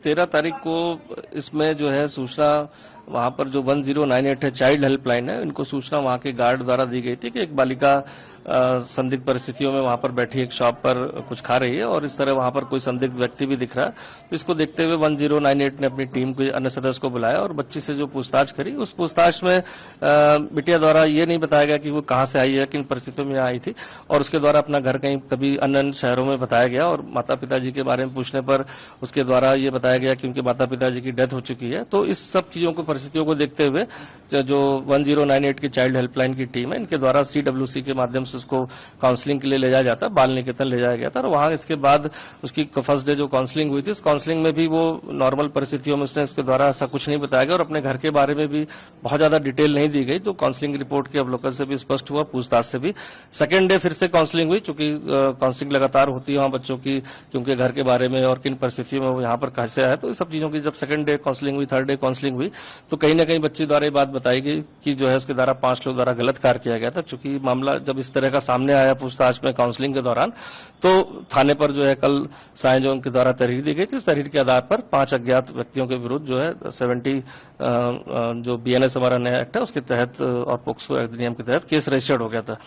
13 तारीख को इसमें जो है सूचना वहां पर जो 1098 है चाइल्ड हेल्पलाइन है, इनको सूचना वहां के गार्ड द्वारा दी गई थी कि एक बालिका संदिग्ध परिस्थितियों में वहां पर बैठी एक शॉप पर कुछ खा रही है और इस तरह वहां पर कोई संदिग्ध व्यक्ति भी दिख रहा है। तो इसको देखते हुए 1098 ने अपनी टीम के अन्य सदस्य को बुलाया और बच्ची से जो पूछताछ करी, उस पूछताछ में बिटिया द्वारा ये नहीं बताया गया कि वो कहाँ से आई है, किन परिस्थितियों में आई थी, और उसके द्वारा अपना घर कहीं कभी अन्य शहरों में बताया गया और माता पिताजी के बारे में पूछने पर उसके द्वारा ये बताया गया कि उनके माता पिताजी की डेथ हो चुकी है। तो इस सब चीजों को परिस्थितियों को देखते हुए जो 1098 की चाइल्ड हेल्पलाइन की टीम है, इनके द्वारा CWC के माध्यम से उसको काउंसलिंग के लिए ले जाया जाता, बाल निकेतन ले जाया गया था। और वहां इसके बाद उसकी फर्स्ट डे जो काउंसलिंग हुई थी, उस काउंसलिंग में भी वो नॉर्मल परिस्थितियों में उसने इसके द्वारा ऐसा कुछ नहीं बताया गया और अपने घर के बारे में भी बहुत ज्यादा डिटेल नहीं दी गई। तो काउंसलिंग रिपोर्ट के अवलोकन से भी स्पष्ट हुआ, पूछताछ से भी। सेकेंड डे फिर से काउंसलिंग हुई, चूंकि काउंसलिंग लगातार होती है वहां बच्चों की, क्योंकि घर के बारे में और किन परिस्थितियों में वो यहाँ पर कैसे आया, तो इस सब चीजों की जब सेकंड डे काउंसलिंग हुई, थर्ड डे काउंसलिंग हुई, तो कहीं ना कहीं बच्ची द्वारा ये बात बताई गई कि जो है उसके द्वारा 5 लोग द्वारा गलत कार्य किया गया था। चूंकि मामला जब इस तरह का सामने आया पूछताछ में काउंसलिंग के दौरान, तो थाने पर जो है कल सायं जो उनके द्वारा तहरीर दी गई थी, उस तहरीर के आधार पर 5 अज्ञात व्यक्तियों के विरुद्ध जो है 70 जो BNS हमारा नया एक्ट है उसके तहत और पोक्सो अधिनियम के तहत केस रजिस्टर्ड हो गया था।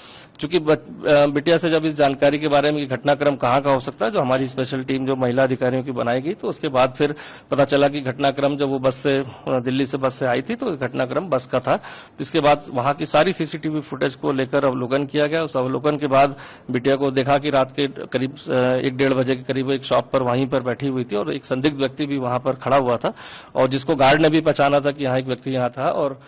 चूंकि बिटिया से जब इस जानकारी के बारे में घटनाक्रम कहाँ का हो सकता है, जो हमारी स्पेशल टीम जो महिला अधिकारियों की बनाई गई, तो उसके बाद फिर पता चला कि घटनाक्रम जब वो बस से दिल्ली से बस से आई थी तो घटनाक्रम बस का था। इसके बाद वहां की सारी CCTV फुटेज को लेकर अवलोकन किया गया। उस अवलोकन के बाद बिटिया को देखा कि रात के करीब 1-1:30 बजे के करीब एक शॉप पर वहीं पर बैठी हुई थी और एक संदिग्ध व्यक्ति भी वहां पर खड़ा हुआ था और जिसको गार्ड ने भी पहचाना था कि यहाँ एक व्यक्ति यहाँ था और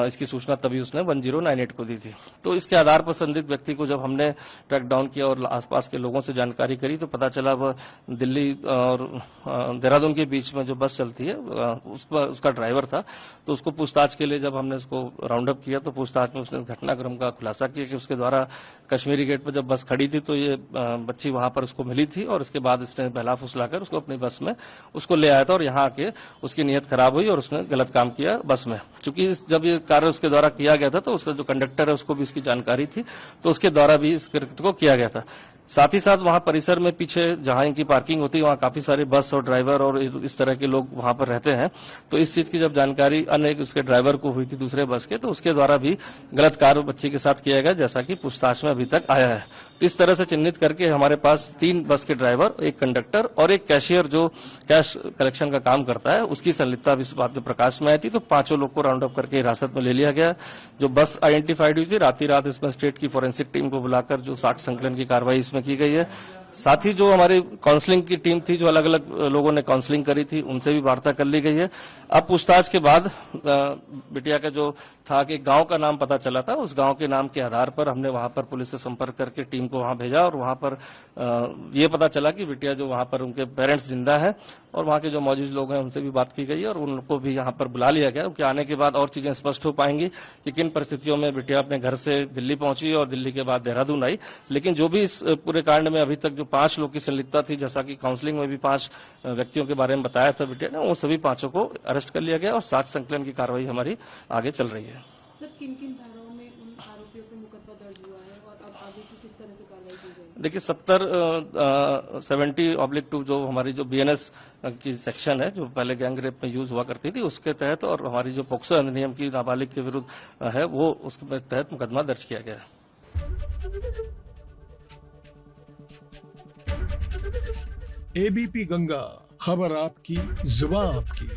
इसकी सूचना तभी उसने 1098 को दी थी। तो इसके आधार पर संदिग्ध व्यक्ति को जब हमने ट्रैक डाउन किया और आसपास के लोगों से जानकारी करी, तो पता चला वह दिल्ली और देहरादून के बीच में जो बस चलती है उसका ड्राइवर था। तो उसको पूछताछ के लिए जब हमने उसको राउंड अप किया, तो पूछताछ में उसने घटनाक्रम का खुलासा किया कि उसके द्वारा कश्मीरी गेट पर जब बस खड़ी थी तो ये बच्ची वहां पर उसको मिली थी और इसके बाद इसने बहला फुसलाकर उसको अपनी बस में उसको ले आया था और यहाँ आके उसकी नीयत खराब हुई और उसने गलत काम किया बस में। चूंकि जब ये कार्य उसके द्वारा किया गया था तो उसका जो कंडक्टर है उसको भी इसकी जानकारी थी, तो उसके द्वारा भी इस कृत्य को किया गया था। साथ ही साथ वहां परिसर में पीछे जहां इनकी पार्किंग होती है वहां काफी सारे बस और ड्राइवर और इस तरह के लोग वहां पर रहते हैं। तो इस चीज की जब जानकारी अन्य उसके ड्राइवर को हुई थी दूसरे बस के, तो उसके द्वारा भी गलत कार्य बच्ची के साथ किया गया, जैसा कि पूछताछ में अभी तक आया है। तो इस तरह से चिन्हित करके हमारे पास 3 बस के ड्राइवर, एक कंडक्टर और एक कैशियर जो कैश कलेक्शन का काम करता है, उसकी संलिप्तता इस बात में प्रकाश में आई थी। तो 5 लोग को राउंड अप करके हिरासत में ले लिया गया। जो बस आइडेंटिफाइड हुई थी, रात इसमें स्टेट की फोरेंसिक टीम को बुलाकर जो साक्ष्य संकलन की कार्रवाई इसमें की गई है। साथ ही जो हमारी काउंसलिंग की टीम थी, जो अलग अलग लोगों ने काउंसलिंग करी थी, उनसे भी वार्ता कर ली गई है। अब पूछताछ के बाद बिटिया का जो था कि गांव का नाम पता चला था, उस गांव के नाम के आधार पर हमने वहां पर पुलिस से संपर्क करके टीम को वहां भेजा और वहां पर ये पता चला कि बिटिया जो वहां पर उनके पेरेंट्स जिंदा है और वहां के जो मौजूद लोग हैं उनसे भी बात की गई है और उनको भी यहाँ पर बुला लिया गया। उनके आने के बाद और चीजें स्पष्ट हो पाएंगी कि किन परिस्थितियों में बिटिया अपने घर से दिल्ली पहुंची और दिल्ली के बाद देहरादून आई। लेकिन जो भी इस पूरे कांड में अभी तक जो 5 लोग की संलिप्तता थी, जैसा कि काउंसलिंग में भी 5 व्यक्तियों के बारे में बताया था बिटिया ने, वो सभी 5 को अरेस्ट कर लिया गया और साक्ष्य संकलन की कार्रवाई हमारी आगे चल रही है। सर, किन-किन धाराओं में उन आरोपियों पर मुकदमा दर्ज हुआ है और अब आगे की किस तरह से कार्रवाई की जाएगी? देखिए 70/2 जो हमारी जो BNS की सेक्शन है, जो पहले गैंग रेप में यूज हुआ करती थी, उसके तहत और हमारी जो पोक्सो अधिनियम की नाबालिग के विरुद्ध है, वो उसके तहत मुकदमा दर्ज किया गया है। ABP गंगा, खबर आपकी, जुबान आपकी।